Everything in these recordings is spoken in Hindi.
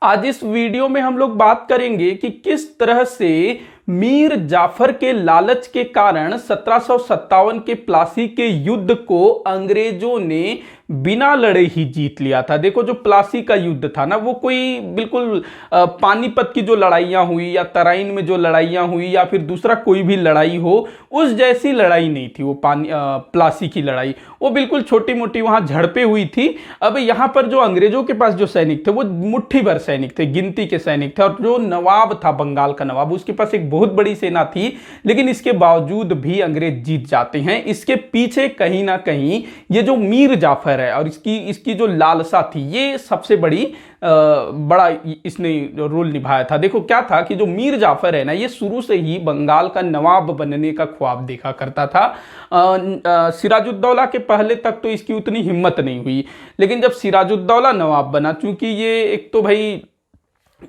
आज इस वीडियो में हम लोग बात करेंगे कि किस तरह से मीर जाफर के लालच के कारण 1757 के प्लासी के युद्ध को अंग्रेजों ने बिना लड़े ही जीत लिया था। देखो, जो प्लासी का युद्ध था ना, वो कोई बिल्कुल पानीपत की जो लड़ाइयाँ हुई या तराइन में जो लड़ाइयाँ हुई या फिर दूसरा कोई भी लड़ाई हो, उस जैसी लड़ाई नहीं थी वो प्लासी की लड़ाई। वो बिल्कुल छोटी मोटी वहाँ झड़पें हुई थी। अब यहाँ पर जो अंग्रेजों के पास जो सैनिक थे वो मुट्ठी भर सैनिक थे, गिनती के सैनिक थे। और जो नवाब था, बंगाल का नवाब, उसके पास एक बहुत बड़ी सेना थी, लेकिन इसके बावजूद भी अंग्रेज जीत जाते हैं। इसके पीछे कहीं ना कहीं ये जो मीर जाफर है और इसकी जो लालसा थी, ये सबसे बड़ा इसने रोल निभाया था। देखो क्या था कि जो मीर जाफर है ना, ये शुरू से ही बंगाल का नवाब बनने का ख्वाब देखा करता था। सिराजुद्दौला के पहले तक तो इसकी उतनी हिम्मत नहीं हुई, लेकिन जब सिराजुद्दौला नवाब बना, चूंकि ये एक तो भाई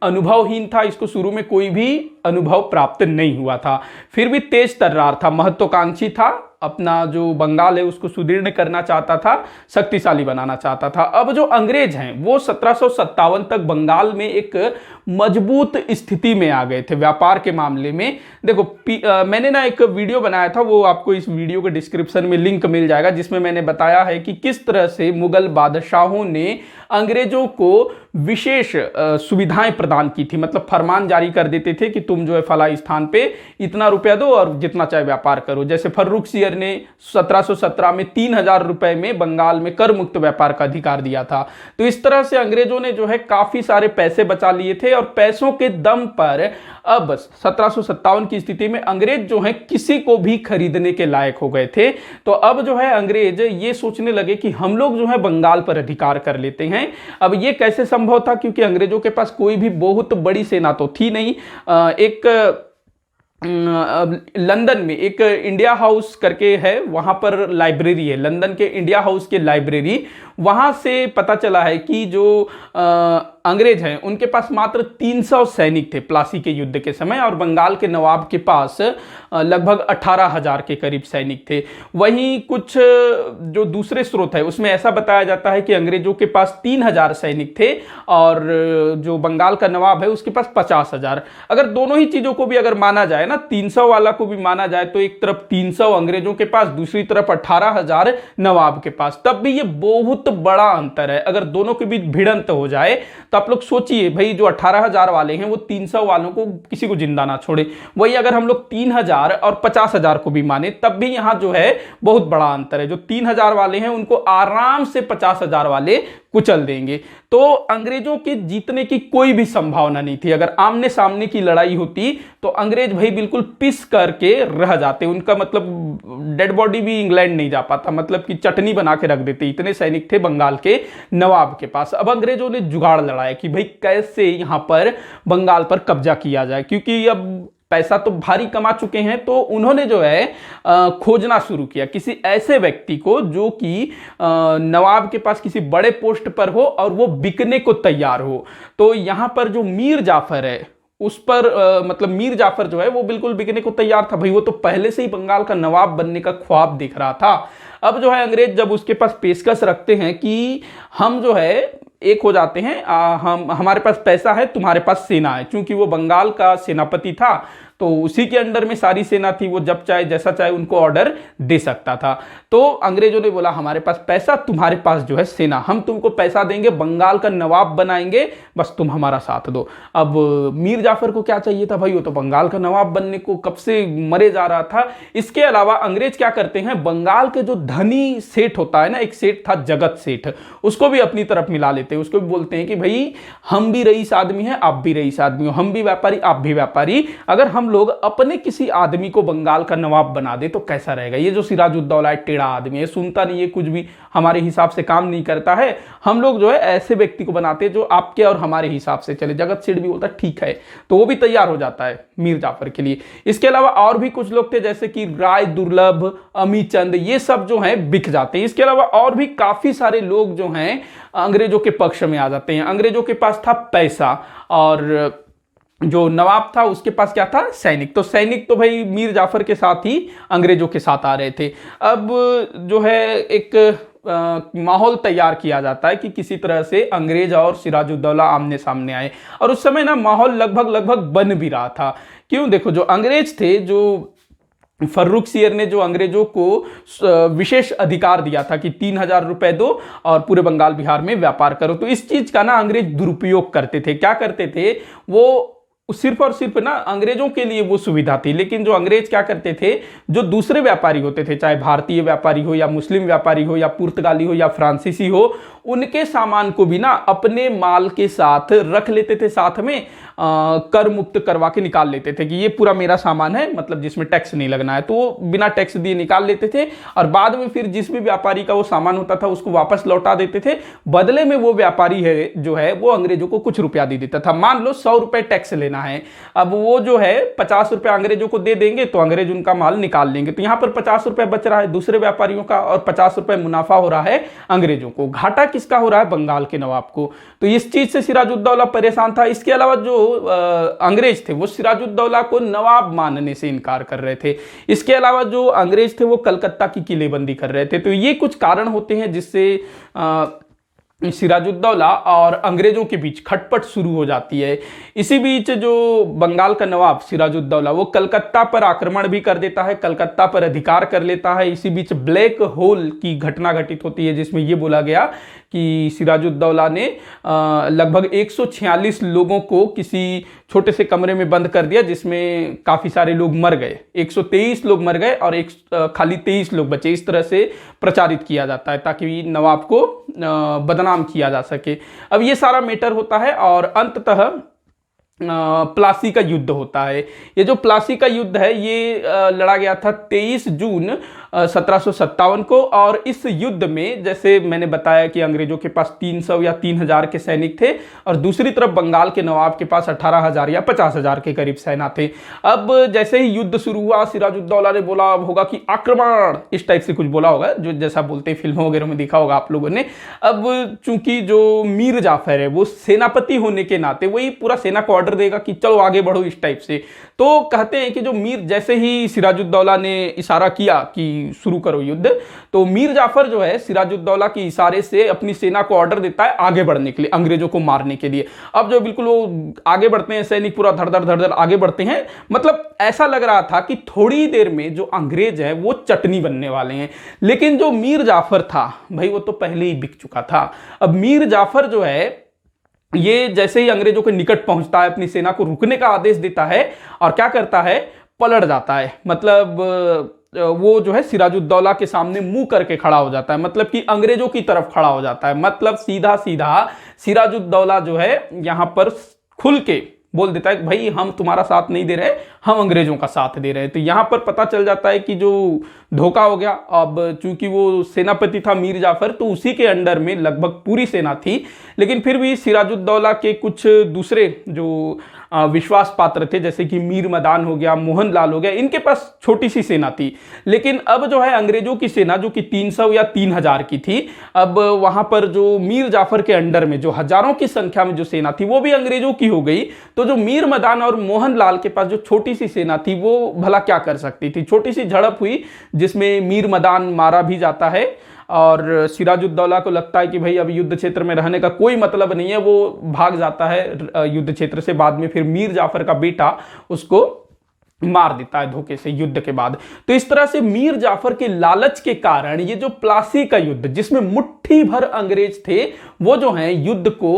अनुभवहीन था, इसको शुरू में कोई भी अनुभव प्राप्त नहीं हुआ था, फिर भी तेज तर्रार था, महत्वाकांक्षी था, अपना जो बंगाल है उसको सुदृढ़ करना चाहता था, शक्तिशाली बनाना चाहता था। अब जो अंग्रेज हैं वो 1757 तक बंगाल में एक मजबूत स्थिति में आ गए थे व्यापार के मामले में। देखो मैंने ना एक वीडियो बनाया था, वो आपको इस वीडियो के डिस्क्रिप्शन में लिंक मिल जाएगा, जिसमें मैंने बताया है कि किस तरह से मुगल बादशाहों ने अंग्रेजों को विशेष सुविधाएं प्रदान की थी। मतलब फरमान जारी कर देते थे कि तुम जो है फला स्थान पे इतना रुपया दो और जितना चाहे व्यापार करो। जैसे फर्रुखसियर ने 1717 में 3000 रुपए में बंगाल में कर मुक्त व्यापार का अधिकार दिया था। तो इस तरह से अंग्रेजों ने जो है काफी सारे पैसे बचा लिए थे, और पैसों के दम पर अब 1757 की स्थिति में अंग्रेज जो है किसी को भी खरीदने के लायक हो गए थे। तो अब जो है अंग्रेज ये सोचने लगे कि हम लोग जो है बंगाल पर अधिकार कर लेते हैं। अब ये कैसे संभव था, क्योंकि अंग्रेजों के पास कोई भी बहुत बड़ी सेना तो थी नहीं। लंदन में एक इंडिया हाउस करके है, वहां पर लाइब्रेरी है, लंदन के इंडिया हाउस के लाइब्रेरी, वहां से पता चला है कि जो अंग्रेज हैं उनके पास मात्र 300 सैनिक थे प्लासी के युद्ध के समय, और बंगाल के नवाब के पास लगभग 18,000 के करीब सैनिक थे। वहीं कुछ जो दूसरे स्रोत है उसमें ऐसा बताया जाता है कि अंग्रेजों के पास 3,000 सैनिक थे और जो बंगाल का नवाब है उसके पास 50,000। अगर दोनों ही चीजों को भी अगर माना जाए ना, 300 वाला को भी माना जाए, तो एक तरफ 300 अंग्रेजों के पास, दूसरी तरफ 18,000 नवाब के पास, तब भी ये बहुत बड़ा अंतर है। अगर दोनों के बीच भिड़ंत हो जाए तो आप लोग सोचिए भाई, जो 18,000 वाले हैं वो 300 वालों को किसी को जिंदा ना छोड़े। वही अगर हम लोग 3,000 और 50,000 को भी माने, तब भी यहां जो है बहुत बड़ा अंतर है। जो 3,000 वाले हैं उनको आराम से 50,000 वाले कुचल देंगे। तो अंग्रेजों के जीतने की कोई भी संभावना नहीं थी। अगर आमने सामने की लड़ाई होती तो अंग्रेज भाई बिल्कुल पिस करके रह जाते। उनका मतलब डेड बॉडी भी इंग्लैंड नहीं जा पाता, मतलब कि चटनी बना के रख देते। इतने सैनिक थे बंगाल के नवाब के पास। अब अंग्रेजों ने जुगाड़ लड़ाया कि भाई कैसे यहां पर बंगाल पर कब्जा किया जाए, क्योंकि अब पैसा तो भारी कमा चुके हैं। तो उन्होंने जो है खोजना शुरू किया किसी ऐसे व्यक्ति को जो कि नवाब के पास किसी बड़े पोस्ट पर हो और वो बिकने को तैयार हो। तो यहां पर जो मीर जाफर है उस पर मतलब मीर जाफर जो है वो बिल्कुल बिकने को तैयार था। भाई वो तो पहले से ही बंगाल का नवाब बनने का ख्वाब दिख रहा था। अब जो है अंग्रेज जब उसके पास पेशकश रखते हैं कि हम जो है एक हो जाते हैं, हमारे पास पैसा है, तुम्हारे पास सेना है। क्योंकि वो बंगाल का सेनापति था तो उसी के अंडर में सारी सेना थी, वो जब चाहे जैसा चाहे उनको ऑर्डर दे सकता था। तो अंग्रेजों ने बोला हमारे पास पैसा, तुम्हारे पास जो है सेना, हम तुमको पैसा देंगे, बंगाल का नवाब बनाएंगे, बस तुम हमारा साथ दो। अब मीर जाफर को क्या चाहिए था भाई, वो तो बंगाल का नवाब बनने को कब से मरे जा रहा था। इसके अलावा अंग्रेज क्या करते हैं, बंगाल के जो धनी सेठ होता है ना, एक सेठ था जगत सेठ, उसको भी अपनी तरफ मिला लेते हैं। उसको भी बोलते हैं कि भाई हम भी रईस आदमी हैं, आप भी रईस आदमी हो, हम भी व्यापारी, आप भी व्यापारी, अगर हम लोग अपने किसी आदमी को बंगाल का नवाब बना दे तो कैसा रहेगा। ये जो सिराजुद्दौला टेढ़ा आदमी है, सुनता नहीं है कुछ भी, हमारे हिसाब से काम नहीं करता है, हम लोग जो है ऐसे व्यक्ति को बनाते हैं जो आपके और हमारे हिसाब से चले। जगत सेठ भी बोलता ठीक है, तो वो भी तैयार हो जाता है मीर जाफर के लिए। इसके अलावा और भी कुछ लोग थे जैसे कि राय दुर्लभ, अमीचंद, ये सब जो है बिक जाते हैं। इसके अलावा और भी काफी सारे लोग जो हैं अंग्रेजों के पक्ष में आ जाते हैं। अंग्रेजों के पास था पैसा और जो नवाब था उसके पास क्या था, सैनिक। तो सैनिक तो भाई मीर जाफर के साथ ही अंग्रेजों के साथ आ रहे थे। अब जो है एक माहौल तैयार किया जाता है कि किसी तरह से अंग्रेज और सिराजुद्दौला आमने सामने आए। और उस समय ना माहौल लगभग बन भी रहा था। क्यों? देखो, जो अंग्रेज थे, जो फर्रुखसियर ने जो अंग्रेजों को विशेष अधिकार दिया था कि 3,000 रुपए दो और पूरे बंगाल बिहार में व्यापार करो, तो इस चीज का ना अंग्रेज दुरुपयोग करते थे। क्या करते थे? वो सिर्फ और सिर्फ ना अंग्रेजों के लिए वो सुविधा थी, लेकिन जो अंग्रेज क्या करते थे, जो दूसरे व्यापारी होते थे, चाहे भारतीय व्यापारी हो या मुस्लिम व्यापारी हो या पुर्तगाली हो या फ्रांसीसी हो, उनके सामान को भी ना अपने माल के साथ रख लेते थे, साथ में कर मुक्त करवा के निकाल लेते थे कि ये पूरा मेरा सामान है, मतलब जिसमें टैक्स नहीं लगना है, तो बिना टैक्स दिए निकाल लेते थे। और बाद में फिर जिस भी व्यापारी का वो सामान होता था उसको वापस लौटा देते थे। बदले में वो व्यापारी है जो है वो अंग्रेजों को कुछ रुपया दे देता था। मान लो 100 रुपए टैक्स लेना है, अब वो जो है 50 रुपए अंग्रेजों को दे देंगे तो अंग्रेज उनका माल निकाल लेंगे, तो यहां पर 50 रुपए बच रहा है दूसरे व्यापारियों का और 50 रुपए मुनाफा हो रहा है अंग्रेजों को। घाटा किसका हो रहा है? बंगाल के नवाब को। तो इस चीज से सिराजुद्दौला परेशान था। इसके अलावा जो अंग्रेज थे वो सिराजुद्दौला को नवाब मानने से इनकार कर रहे थे। इसके अलावा जो अंग्रेज थे वो कलकत्ता की किलेबंदी कर रहे थे। तो ये कुछ कारण होते हैं जिससे सिराजुद्दौला और अंग्रेजों के बीच खटपट शुरू हो जाती है। इसी बीच जो बंगाल का नवाब सिराजुद्दौला वो कलकत्ता पर आक्रमण भी कर देता है, कलकत्ता पर अधिकार कर लेता है। इसी बीच ब्लैक होल की घटना घटित होती है जिसमें ये बोला गया कि सिराजुद्दौला ने लगभग 146 लोगों को किसी छोटे से कमरे में बंद कर दिया, जिसमें काफी सारे लोग मर गए। 123 लोग मर गए और खाली 23 लोग बचे। इस तरह से प्रचारित किया जाता है ताकि नवाब को बदनाम किया जा सके। अब ये सारा मैटर होता है और अंततः प्लासी का युद्ध होता है। ये जो प्लासी का युद्ध है ये लड़ा गया था 23 जून 1757 को। और इस युद्ध में जैसे मैंने बताया कि अंग्रेजों के पास 300 या 3,000 के सैनिक थे और दूसरी तरफ बंगाल के नवाब के पास 18,000 या 50,000 के करीब सेना थे। अब जैसे ही युद्ध शुरू हुआ, सिराजुद्दौला ने बोला होगा कि आक्रमण, इस टाइप से कुछ बोला होगा, जो जैसा बोलते हैं फिल्मों वगैरह में देखा होगा आप लोगों ने। अब चूंकि जो मीर जाफर है वो सेनापति होने के नाते वही पूरा सेना को ऑर्डर देगा कि चलो आगे बढ़ो, इस टाइप से। तो कहते हैं कि जो मीर, जैसे ही सिराजुद्दौला ने इशारा किया कि शुरू करो युद्ध, तो मीर जाफर जो है सिराजुद्दौला के इशारे से अपनी सेना को ऑर्डर देता है आगे बढ़ने के लिए, अंग्रेजों को मारने के लिए। अब जो बिल्कुल वो आगे बढ़ते हैं, सैनिक पूरा धड़ धड़ आगे बढ़ते हैं। मतलब ऐसा लग रहा था कि थोड़ी देर में जो अंग्रेज है वो चटनी बनने वाले हैं। लेकिन जो मीर जाफर था भाई वो तो पहले ही बिक चुका था। अब मीर जाफर जो है ये जैसे ही अंग्रेजों के निकट पहुंचता है अपनी सेना को रुकने का आदेश देता है और क्या करता है, पलट जाता है। मतलब वो जो है सिराजुद्दौला के सामने मुंह करके खड़ा हो जाता है, मतलब कि अंग्रेजों की तरफ खड़ा हो जाता है। मतलब सीधा सीधा सिराजुद्दौला जो है यहां पर खुल के बोल देता है कि भाई हम तुम्हारा साथ नहीं दे रहे, हम अंग्रेजों का साथ दे रहे हैं। तो यहां पर पता चल जाता है कि जो धोखा हो गया। अब चूंकि वो सेनापति था मीर जाफर, तो उसी के अंडर में लगभग पूरी सेना थी, लेकिन फिर भी सिराजुद्दौला के कुछ दूसरे जो विश्वास पात्र थे, जैसे कि मीर मदान हो गया, मोहनलाल हो गया, इनके पास छोटी सी सेना थी। लेकिन अब जो है अंग्रेजों की सेना जो कि 300 या 3,000 की थी, अब वहां पर जो मीर जाफर के अंडर में जो हजारों की संख्या में जो सेना थी वो भी अंग्रेजों की हो गई। तो जो मीर मदान और मोहनलाल के पास जो छोटी सी सेना थी वो भला क्या कर सकती थी। छोटी सी झड़प हुई जिसमें मीर मदान मारा भी जाता है और सिराजुद्दौला को लगता है कि भाई अब युद्ध क्षेत्र में रहने का कोई मतलब नहीं है, वो भाग जाता है युद्ध क्षेत्र से। बाद में फिर मीर जाफर का बेटा उसको मार देता है धोखे से युद्ध के बाद। तो इस तरह से मीर जाफर के लालच के कारण ये जो प्लासी का युद्ध, जिसमें मुट्ठी भर अंग्रेज थे, वो जो है युद्ध को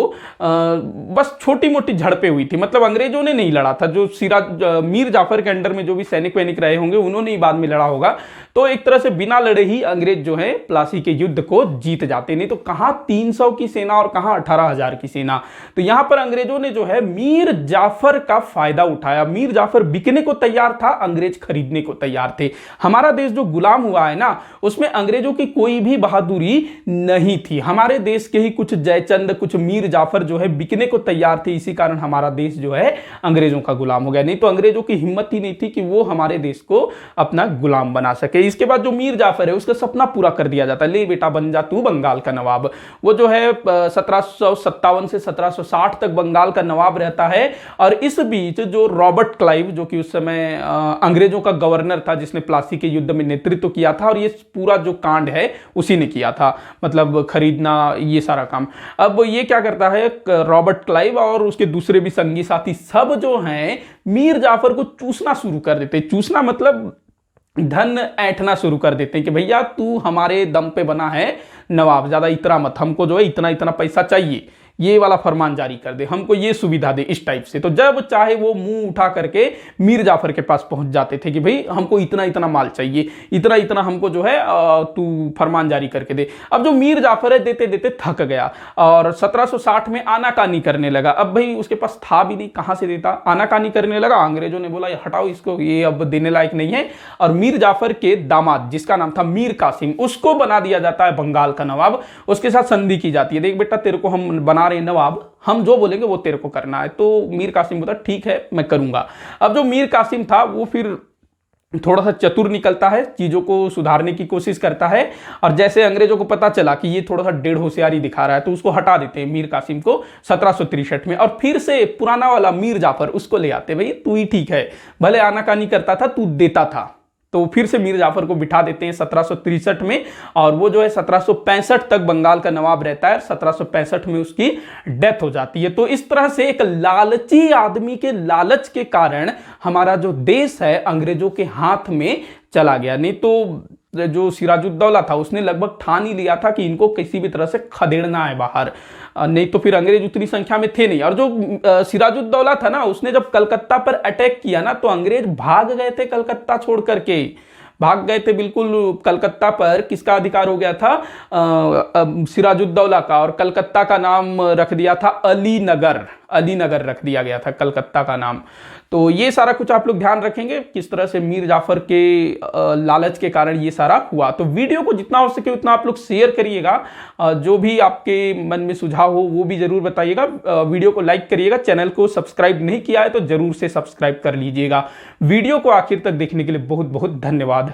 बस छोटी मोटी झड़पें हुई थी। मतलब अंग्रेजों ने नहीं लड़ा था, जो मीर जाफर के अंडर में जो भी सैनिक वैनिक रहे होंगे उन्होंने ही बाद में लड़ा होगा। तो एक तरह से बिना लड़े ही अंग्रेज जो है प्लासी के युद्ध को जीत जाते। नहीं तो कहां 300 की सेना और कहां 18,000 की सेना। तो यहां पर अंग्रेजों ने जो है मीर जाफर का फायदा उठाया। मीर जाफर बिकने को तैयार था, अंग्रेज खरीदने को तैयार थे। हमारा देश जो गुलाम हुआ है ना, उसमें अंग्रेजों की कोई भी बहादुरी नहीं थी। हमारे देश के ही कुछ जयचंद, कुछ मीर जाफर जो है बिकने को तैयार थे, इसी कारण हमारा देश जो है अंग्रेजों का गुलाम हो गया। नहीं तो अंग्रेजों की हिम्मत ही नहीं थी कि वो हमारे देश को अपना गुलाम बना सके। इसके बाद जो मीर जाफर है उसका सपना पूरा कर दिया जाता है, ले बेटा बन जा तू बंगाल का नवाब। वो जो है 1757 से 1760 तक बंगाल का नवाब रहता है। और इस बीच जो रॉबर्ट क्लाइव, जो कि उस समय अंग्रेजों का गवर्नर था जिसने प्लासी के युद्ध में नेतृत्व किया था, और ये पूरा जो कांड है उसी ने किया था, मतलब खरीदना, ये सारा काम। अब ये क्या करता है, रॉबर्ट क्लाइव और उसके दूसरे भी संगी साथी सब जो हैं मीर जाफर को चूसना शुरू कर देते। चूसना मतलब धन ऐंठना शुरू कर देते हैं कि भैया तू हमारे दम पे बना है नवाब, ज्यादा इतना मत, हमको जो है इतना इतना पैसा चाहिए, ये वाला फरमान जारी कर दे, हमको ये सुविधा दे, इस टाइप से। तो जब चाहे वो मुंह उठा करके मीर जाफर के पास पहुंच जाते थे कि भाई हमको इतना इतना माल चाहिए, इतना इतना हमको जो है तू फरमान जारी करके दे। अब जो मीर जाफर है देते देते थक गया और 1760 में आनाकानी करने लगा। अब भाई उसके पास था भी नहीं, कहां से देता, आनाकानी करने लगा। अंग्रेजों ने बोला हटाओ इसको, ये अब देने लायक नहीं है। और मीर जाफर के दामाद जिसका नाम था मीर कासिम, उसको बना दिया जाता है बंगाल का नवाब। उसके साथ संधि की जाती है, देख बेटा तेरे को हम बना रहे नवाब, हम जो बोलेंगे वो तेरे को करना है। तो मीर कासिम बोला ठीक है मैं करूंगा। अब जो मीर कासिम था वो फिर थोड़ा सा चतुर निकलता है, चीजों को सुधारने की कोशिश करता है, और जैसे अंग्रेजों को पता चला कि ये थोड़ा सा डेढ़ होशियारी दिखा रहा है तो उसको हटा देते हैं मीर कासिम को 1763 में, और फिर से पुराना वाला मीर जाफर उसको ले आते, भाई तू ही ठीक है, भले आनाकानी करता था तू देता था। तो फिर से मीर जाफर को बिठा देते हैं 1763 में, और वो जो है 1765 तक बंगाल का नवाब रहता है। 1765 में उसकी डेथ हो जाती है। तो इस तरह से एक लालची आदमी के लालच के कारण हमारा जो देश है अंग्रेजों के हाथ में चला गया। नहीं तो जो सिराजुद्दौला था उसने लगभग ठान ही लिया था कि इनको किसी भी तरह से खदेड़ना है बाहर, नहीं तो फिर अंग्रेज उतनी संख्या में थे नहीं। और जो सिराजुद्दौला था ना, उसने जब कलकत्ता पर अटैक किया ना तो अंग्रेज भाग गए थे, कलकत्ता छोड़ करके भाग गए थे बिल्कुल। कलकत्ता पर किसका अधिकार हो गया था, सिराजुद्दौला का, और कलकत्ता का नाम रख दिया था अलीनगर, अलीनगर रख दिया गया था कलकत्ता का नाम। तो ये सारा कुछ आप लोग ध्यान रखेंगे किस तरह से मीर जाफर के लालच के कारण ये सारा हुआ। तो वीडियो को जितना हो सके उतना आप लोग शेयर करिएगा, जो भी आपके मन में सुझाव हो वो भी जरूर बताइएगा। वीडियो को लाइक करिएगा, चैनल को सब्सक्राइब नहीं किया है तो जरूर से सब्सक्राइब कर लीजिएगा। वीडियो को आखिर तक देखने के लिए बहुत बहुत धन्यवाद।